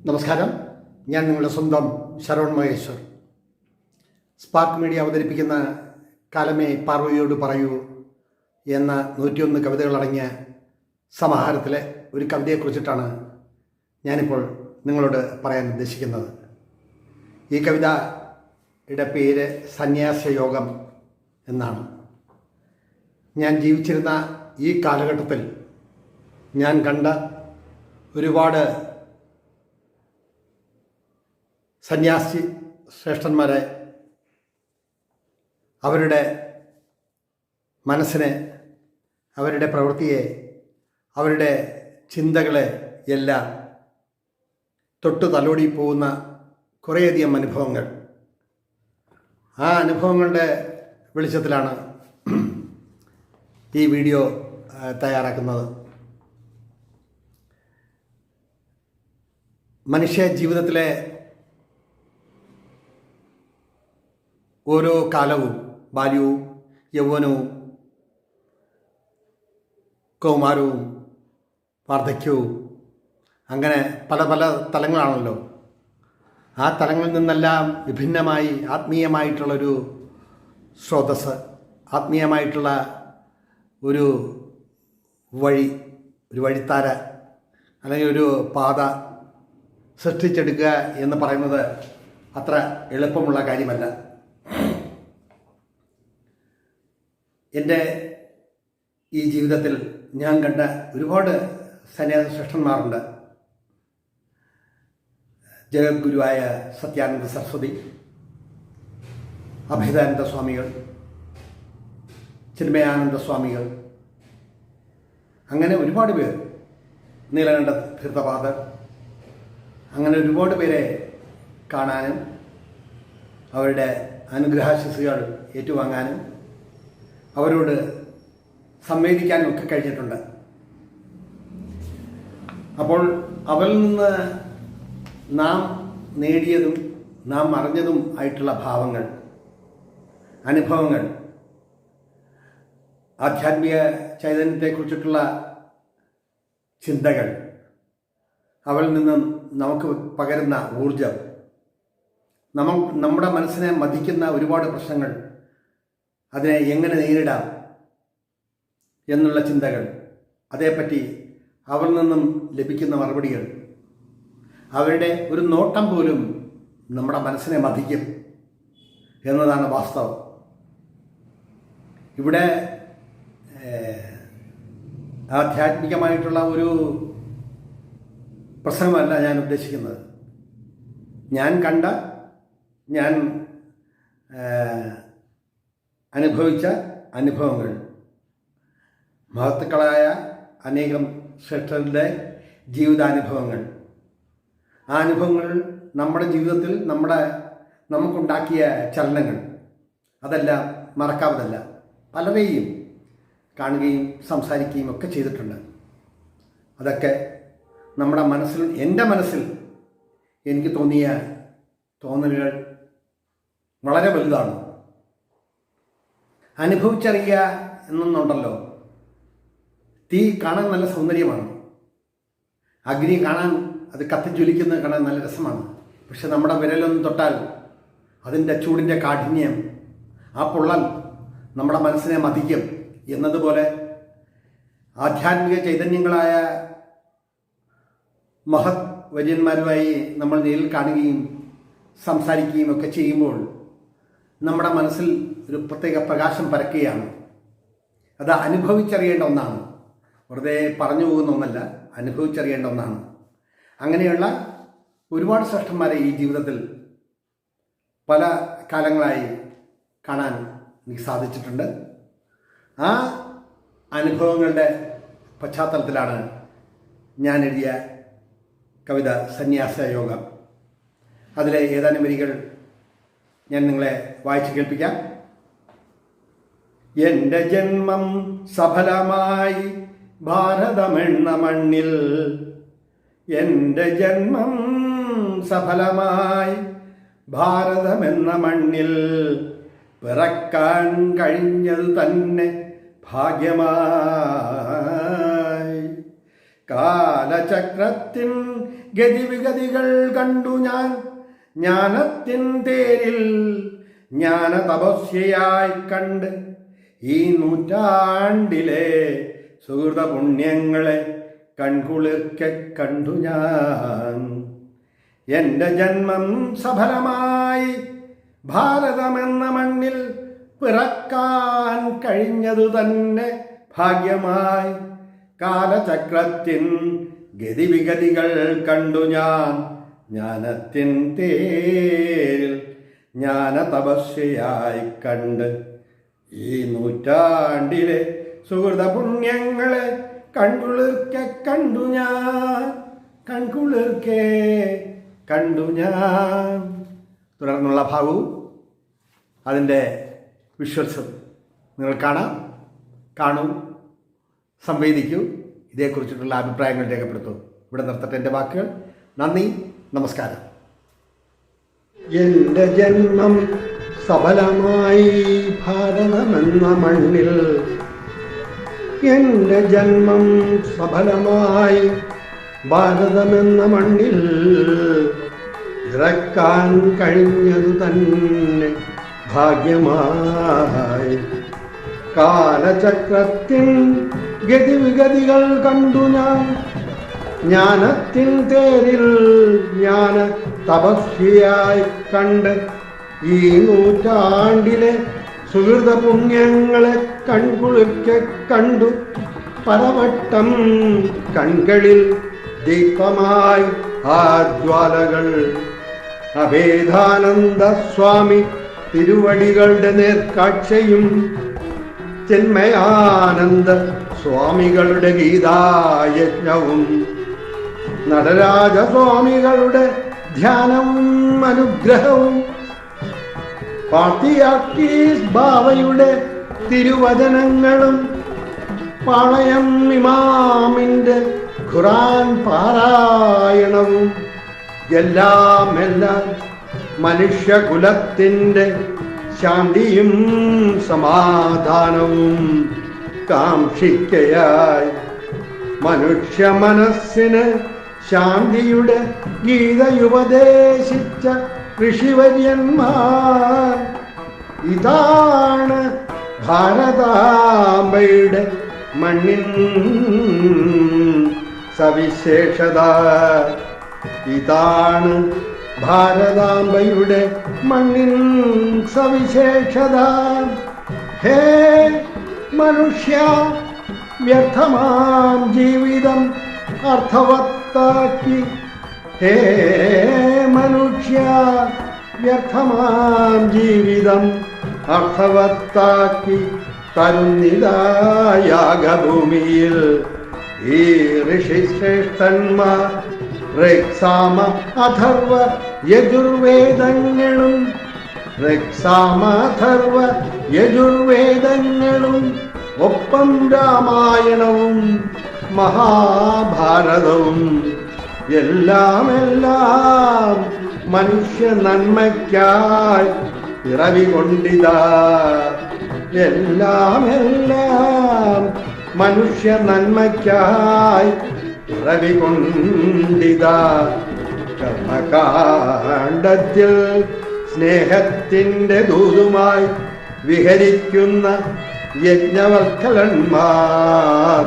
നമസ്കാരം. ഞാൻ നിങ്ങളുടെ സ്വന്തം ശരവൺ മഹേശ്വർ. സ്പാർക്ക് മീഡിയ അവതരിപ്പിക്കുന്ന കാലമേ പാർവതിയോട് പറയൂ എന്ന 101 കവിതകളടങ്ങിയ സമാഹാരത്തിലെ ഒരു കവിതയെക്കുറിച്ചിട്ടാണ് ഞാനിപ്പോൾ നിങ്ങളോട് പറയാൻ ഉദ്ദേശിക്കുന്നത്. ഈ കവിതയുടെ പേര് സന്യാസയോഗം എന്നാണ്. ഞാൻ ജീവിച്ചിരുന്ന ഈ കാലഘട്ടത്തിൽ ഞാൻ കണ്ട ഒരുപാട് സന്യാസി ശ്രേഷ്ഠന്മാരെ, അവരുടെ മനസ്സിനെ, അവരുടെ പ്രവൃത്തിയെ, അവരുടെ ചിന്തകളെ എല്ലാം തൊട്ടു തലോടി പോകുന്ന കുറേയധികം അനുഭവങ്ങൾ. ആ അനുഭവങ്ങളുടെ വെളിച്ചത്തിലാണ് ഈ വീഡിയോ തയ്യാറാക്കുന്നത്. മനുഷ്യ ജീവിതത്തിലെ ഓരോ കാലവും, ബാല്യവും യൗവനവും കൗമാരവും വാർദ്ധക്യവും, അങ്ങനെ പല പല തലങ്ങളാണല്ലോ. ആ തലങ്ങളിൽ നിന്നെല്ലാം വിഭിന്നമായി ആത്മീയമായിട്ടുള്ളൊരു സ്രോതസ്സ്, ആത്മീയമായിട്ടുള്ള ഒരു വഴിത്താര അല്ലെങ്കിൽ ഒരു പാത സൃഷ്ടിച്ചെടുക്കുക എന്ന് പറയുന്നത് അത്ര എളുപ്പമുള്ള കാര്യമല്ല. എൻ്റെ ഈ ജീവിതത്തിൽ ഞാൻ കണ്ട ഒരുപാട് സന്യാസ ശ്രേഷ്ഠന്മാരുണ്ട്. ജഗദ്ഗുരുവായ സത്യാനന്ദ സരസ്വതി, അഭേദാനന്ദ സ്വാമികൾ, ചിന്മയാനന്ദ സ്വാമികൾ, അങ്ങനെ ഒരുപാട് പേർ, നീലകണ്ഠ തീർത്ഥപാദർ, അങ്ങനെ ഒരുപാട് പേരെ കാണാനും അവരുടെ അനുഗ്രഹാശിസുകൾ ഏറ്റുവാങ്ങാനും അവരോട് സംവേദിക്കാനും ഒക്കെ കഴിഞ്ഞിട്ടുണ്ട്. അപ്പോൾ അവരിൽ നിന്ന് നാം നേടിയതും നാം അറിഞ്ഞതും ആയിട്ടുള്ള ഭാവങ്ങൾ, അനുഭവങ്ങൾ, ആധ്യാത്മിക ചൈതന്യത്തെക്കുറിച്ചിട്ടുള്ള ചിന്തകൾ, അവരിൽ നിന്നും നമുക്ക് പകരുന്ന ഊർജം, നമ്മുടെ മനസ്സിനെ മഥിക്കുന്ന ഒരുപാട് പ്രശ്നങ്ങൾ, അതിനെ എങ്ങനെ നേരിടാം എന്നുള്ള ചിന്തകൾ, അതേപ്പറ്റി അവരിൽ നിന്നും ലഭിക്കുന്ന മറുപടികൾ, അവരുടെ ഒരു നോട്ടം പോലും നമ്മുടെ മനസ്സിനെ മഥിക്കും എന്നതാണ് വാസ്തവം. ഇവിടെ ആധ്യാത്മികമായിട്ടുള്ള ഒരു പ്രസംഗമല്ല ഞാൻ ഉദ്ദേശിക്കുന്നത്. ഞാൻ കണ്ട, ഞാൻ അനുഭവിച്ച അനുഭവങ്ങൾ, മഹത്തുക്കളായ അനേകം ശ്രേഷ്ഠരുടെ ജീവിതാനുഭവങ്ങൾ, ആ അനുഭവങ്ങൾ നമ്മുടെ ജീവിതത്തിൽ നമുക്കുണ്ടാക്കിയ ചലനങ്ങൾ, അതെല്ലാം മറക്കാവതല്ല. പലരെയും കാണുകയും സംസാരിക്കുകയും ഒക്കെ ചെയ്തിട്ടുണ്ട്. അതൊക്കെ നമ്മുടെ മനസ്സിൽ, എൻ്റെ മനസ്സിൽ എനിക്ക് തോന്നിയ തോന്നലുകൾ വളരെ വലുതാണ്. അനുഭവിച്ചറിയുക എന്നൊന്നുണ്ടല്ലോ. തീ കാണാൻ നല്ല സൗന്ദര്യമാണ്, അഗ്നി കാണാൻ, അത് കത്തിജ്വലിക്കുന്നത് കാണാൻ നല്ല രസമാണ്. പക്ഷെ നമ്മുടെ വിരലൊന്നും തൊട്ടാൽ അതിൻ്റെ ചൂടിൻ്റെ കാഠിന്യം, ആ പൊള്ളൽ നമ്മുടെ മനസ്സിനെ മഥിക്കും എന്നതുപോലെ ആധ്യാത്മിക ചൈതന്യങ്ങളായ മഹത് വര്യന്മാരുമായി നമ്മൾ നേരിൽ കാണുകയും സംസാരിക്കുകയും ഒക്കെ ചെയ്യുമ്പോൾ നമ്മുടെ മനസ്സിൽ ഒരു പ്രത്യേക പ്രകാശം പരക്കുകയാണ്. അത് അനുഭവിച്ചറിയേണ്ട ഒന്നാണ്, വെറുതെ പറഞ്ഞു പോകുന്ന ഒന്നല്ല, അനുഭവിച്ചറിയേണ്ട ഒന്നാണ്. അങ്ങനെയുള്ള ഒരുപാട് ശ്രേഷ്ഠന്മാരെ ഈ ജീവിതത്തിൽ പല കാലങ്ങളായി കാണാൻ എനിക്ക് സാധിച്ചിട്ടുണ്ട്. ആ അനുഭവങ്ങളുടെ പശ്ചാത്തലത്തിലാണ് ഞാൻ എഴുതിയ കവിത സന്യാസയോഗം. അതിലെ ഏതാനും വരികൾ ഞാൻ നിങ്ങളെ വായിച്ചു കേൾപ്പിക്കാം. എൻ്റെ ജന്മം സഫലമായി ഭാരതമെന്ന മണ്ണിൽ, എൻ്റെ ജന്മം സഫലമായി ഭാരതമെന്ന മണ്ണിൽ പിറക്കാൻ കഴിഞ്ഞത് തന്നെ ഭാഗ്യമായി. കാലചക്രത്തിൻ ഗതിവിഗതികൾ കണ്ടു ഞാൻ ജ്ഞാനത്തിൻ തേരിൽ ജ്ഞാന തപസ്യയായി കണ്ട് ഈ നൂറ്റാണ്ടിലെ സുഹൃത പുണ്യങ്ങളെ കൺകുളിർക്കെ കണ്ടു ഞാൻ. എൻ്റെ ജന്മം സഫലമായി ഭാരതമെന്ന മണ്ണിൽ പിറക്കാൻ കഴിഞ്ഞതു തന്നെ ഭാഗ്യമായി. കാലചക്രത്തിൻ ഗതിവിഗതികൾ കണ്ടു ഞാൻ ജ്ഞാനത്തിൻ തേരിൽ ജ്ഞാന തപസ്യയായി കണ്ട് ഈ നൂറ്റാണ്ടിലെ സുഹൃത പുണ്യങ്ങളെ കൺകുളിർക്കെ കണ്ടു ഞാൻ, കൺകുളിർക്കെ കണ്ടു ഞാൻ. തുടർന്നുള്ള ഭാഗവും അതിൻ്റെ വിഷ്വൽസും നിങ്ങൾ കാണൂ, സംവേദിക്കൂ. ഇതേക്കുറിച്ചിട്ടുള്ള അഭിപ്രായങ്ങൾ രേഖപ്പെടുത്തൂ. ഇവിടെ നിർത്തട്ടെ എൻ്റെ വാക്കുകൾ. നന്ദി, നമസ്കാരം. എൻ്റെ ജന്മം സഫലമായി ഭാരതമെന്ന മണ്ണിൽ, എൻ്റെ ജന്മം സഫലമായി ഭാരതമെന്ന മണ്ണിൽ ഇറക്കാൻ കഴിഞ്ഞതു തന്നെ ഭാഗ്യമായി. കാലചക്രത്തിൻ ഗതിവിഗതികൾ കണ്ടു ഞാൻ ജ്ഞാനത്തിൻ തേരിൽ ജ്ഞാന തപസ്യയായി കണ്ട് ഈ നൂറ്റാണ്ടിലെ സുഹൃത പുണ്യങ്ങളെ കൺകുളിർക്കെ കണ്ടു. പലവട്ടം കൺകളിൽ ദീപമായി ആ ജ്വാലകൾ അഭേദാനന്ദ സ്വാമി തിരുവടികളുടെ നേർക്കാഴ്ചയും ചിന്മയാനന്ദ സ്വാമികളുടെ ഗീതായജ്ഞവും നടരാജസ്വാമികളുടെ ധ്യാനവും അനുഗ്രഹവും പാർട്ടിയാക്കീസ് ബാവയുടെ തിരുവചനങ്ങളും പാളയം ഇമാമിൻ്റെ ഖുറാൻ പാരായണവും എല്ലാം മനുഷ്യകുലത്തിൻ്റെ ശാന്തിയും സമാധാനവും കാംക്ഷിക്കയായി മനുഷ്യ മനസ്സിന് ശാന്തിയുടെ ഗീതയുപദേശിച്ച ഋഷിവര്യന്മാർ. ഇതാണ് ഭാരതാംബയുടെ മണ്ണിൻ സവിശേഷത. ഇതാണ് ഭാരതാംബയുടെ മണ്ണിൻ സവിശേഷത. ഹേ മനുഷ്യ, വ്യർത്ഥമാം ജീവിതം അർത്ഥവത്താക്കി. ഹേ മനുഷ്യ, വ്യർത്ഥമാം ജീവിതം അർത്ഥവത്താക്കി തരുന്നിതായാഗഭൂമിയിൽ ഈ ഋഷിശ്രേഷ്ഠന്മാർ ഋക്സാമ അഥർവ യജുർവേദങ്ങളും ഋക്സാമഥർവ യജുർവേദങ്ങളും ഒപ്പം രാമായണവും മഹാഭാരതവും എല്ലാം മനുഷ്യ നന്മയ്ക്കായി പിറവി കൊണ്ടിതാ. എല്ലാം മനുഷ്യ നന്മയ്ക്കായി പിറവി കൊണ്ടിതാ. കർമ്മകാണ്ഡത്തിൽ സ്നേഹത്തിൻ്റെ ദൂതുമായി വിഹരിക്കുന്ന യജ്ഞവൽക്കലന്മാർ.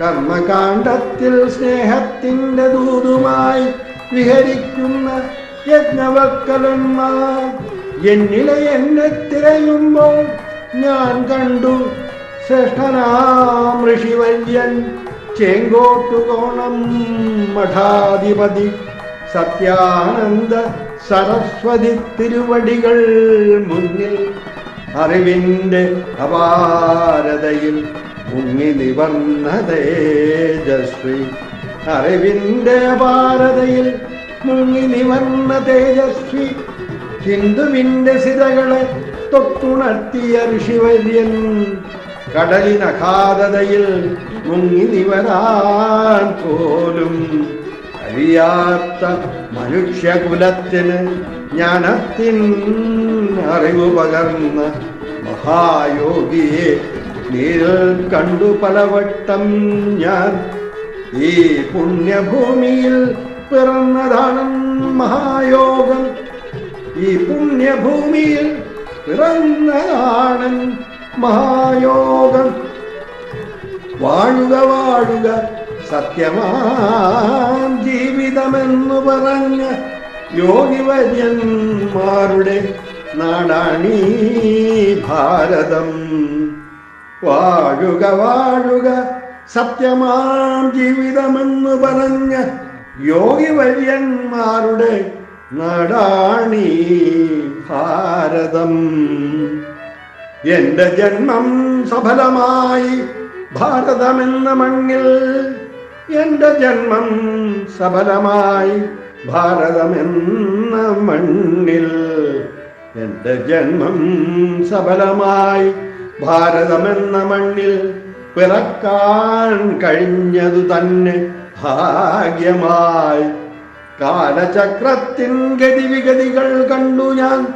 കർമ്മകാണ്ഡത്തിൽ സ്നേഹത്തിൻ്റെ ദൂതുമായി വിഹരിക്കുന്ന യജ്ഞവൽക്കലന്മാർ. എന്നിലെ എന്നെ തിരയുമ്പോൾ ഞാൻ കണ്ടു ശ്രേഷ്ഠനാം ഋഷിവര്യൻ ചേങ്കോട്ടുകോണം മഠാധിപതി സത്യാനന്ദ സരസ്വതി തിരുവടികൾ മുന്നിൽ അറിവിൻ്റെ അപാരതയിൽ മുങ്ങി നിവർന്ന തേജസ്വി. അറിവിൻ്റെ അപാരതയിൽ മുങ്ങി നിവർന്ന തേജസ്വി ഹിന്ദുവിൻ്റെ സിരകളെ തൊട്ടുണർത്തിയ ഋഷിവര്യൻ കടലിനഘാതതയിൽ മുങ്ങി നിവരാൻ പോലും കഴിയാത്ത മനുഷ്യകുലത്തിന് ജ്ഞാനത്തിൻ അറിവ് പകർന്ന മഹായോഗിയെ നേരിൽ കണ്ടു പലവട്ടം ഞാൻ. ഈ പുണ്യഭൂമിയിൽ പിറന്നതാണ് മഹായോഗം. ഈ പുണ്യഭൂമിയിൽ പിറന്നതാണ് മഹായോഗം. വാഴുക വാഴുക സത്യമാം ജീവിതമെന്നു പറഞ്ഞ യോഗിവര്യന്മാരുടെ നാടാണീ ഭാരതം. വാഴുക വാഴുക സത്യമാം ജീവിതമെന്നു പറഞ്ഞ യോഗിവര്യന്മാരുടെ നാടാണീ ഭാരതം. എന്റെ ജന്മം സഫലമായി ഭാരതമെന്ന മണ്ണിൽ. എന്റെ ജന്മം സഫലമായി ഭാരതമെന്ന മണ്ണിൽ. എന്റെ ജന്മം സഫലമായി ഭാരതമെന്ന മണ്ണിൽ പിറക്കാൻ കഴിഞ്ഞതു തന്നെ ഭാഗ്യമായി. കാലചക്രത്തിൻ ഗതിവിഗതികൾ കണ്ടു ഞാൻ.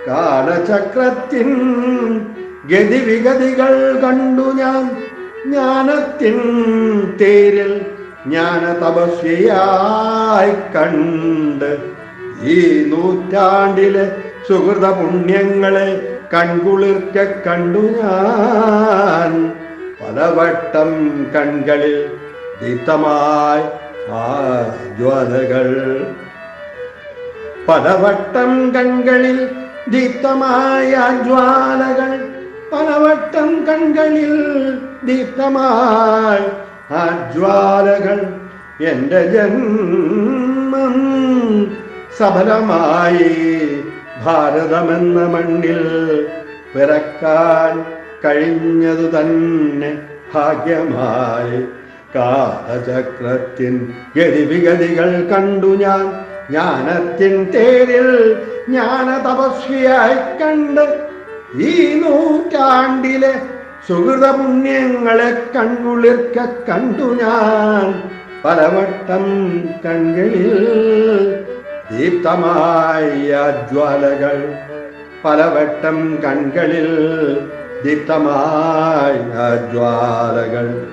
കാലചക്രത്തിൻ ഗതിവിഗതികൾ കണ്ടു ഞാൻ. ജ്ഞാനത്തിൻ തേരിൽ ജ്ഞാന തപസ്വിയായി കണ്ട്. ഈ നൂറ്റാണ്ടിലെ സുഹൃത പുണ്യങ്ങളെ കൺകുളിർക്ക കണ്ടു ഞാൻ. പലവട്ടം കൺകളിൽ ദീപ്തമായി ആ ജ്വാലകൾ. പലവട്ടം കൺകളിൽ ദീപ്തമായ ജ്വാലകൾ. പലവട്ടം കൺകളിൽ ദീപ്തമായി ആ ജ്വാലകൾ. എന്റെ ജന്മം സഫലമായി ഭാരതമെന്ന മണ്ണിൽ പിറക്കാൻ കഴിഞ്ഞതു തന്നെ ഭാഗ്യമായി. കാലചക്രത്തിൻ ഗതിവിഗതികൾ കണ്ടു ഞാൻ. ജ്ഞാനത്തിൻ തേരിൽ ജ്ഞാന തപസ്വിയായി കണ്ട്. ഈ നൂറ്റാണ്ടിലെ സുഹൃത പുണ്യങ്ങളെ കൺകുളിർക്ക കണ്ടു ഞാൻ. പലവട്ടം കൺകളിൽ ദീപ്തമായ ജ്വാലകൾ. പലവട്ടം കൺകളിൽ ദീപ്തമായ ജ്വാലകൾ.